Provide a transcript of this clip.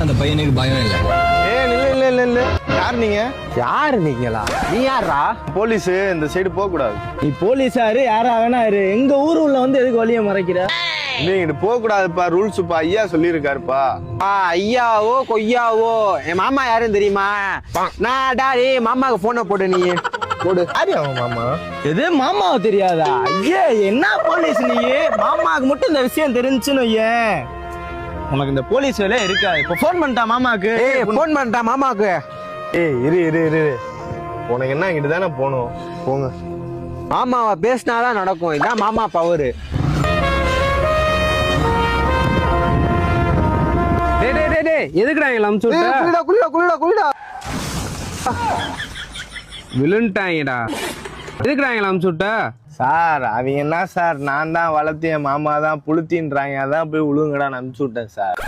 அந்த பையனுக்கு பயம் இல்லை. இல்ல யார் நீங்க? யாரு நீங்களா? நீ யாரா? போலீஸ், இந்த சைடு போக கூடாது. நீ போலீஸாரு யாரா வேணா இரு, எங்க ஊர் உள்ள வந்து எதுக்கு வழிய மறைக்கிற? நீங்க போக கூடாதுப்பா, ரூல்ஸ்ப்பா, ஐயா சொல்லியிருக்காருப்பா. ஐயாவோ கொய்யாவோ என் மாமா யாருன்னு தெரியுமா? நான் டாடி மாமாவுக்கு போனை போட்டு நீ போடு. யாரு அவன் மாமா? எது மாமாவை தெரியாதா? ஐயே என்ன போலீஸ் நீ? மாமாவுக்கு மட்டும் இந்த விஷயம் தெரிஞ்சுன்னு ஏன் உனக்கு இந்த போலீஸ் வேலையே இருக்காது. இப்ப போன் பண்ணிட்டா மாமாவுக்கு. போன் பண்ணிட்டா மாமாவுக்கு. இரு உனக்கு என்ன, இங்கிட்டு தானே போகணும், போங்க. மாமாவை பேசினாதான் நடக்கும், இதான் மாமா பவரு. எதுக்குடா எங்களை அமுச்சு விட்ட? விழுந்துட்டாங்கடா. எதுக்குடா எங்களை அமுச்சு விட்ட? சார் அவங்க என்ன சார், நான் தான் வளர்த்தேன், மாமா தான் புளுத்தின்றாங்க, அதான் போய் விழுங்கடான்னு அனுப்பிச்சு விட்டேன் சார்.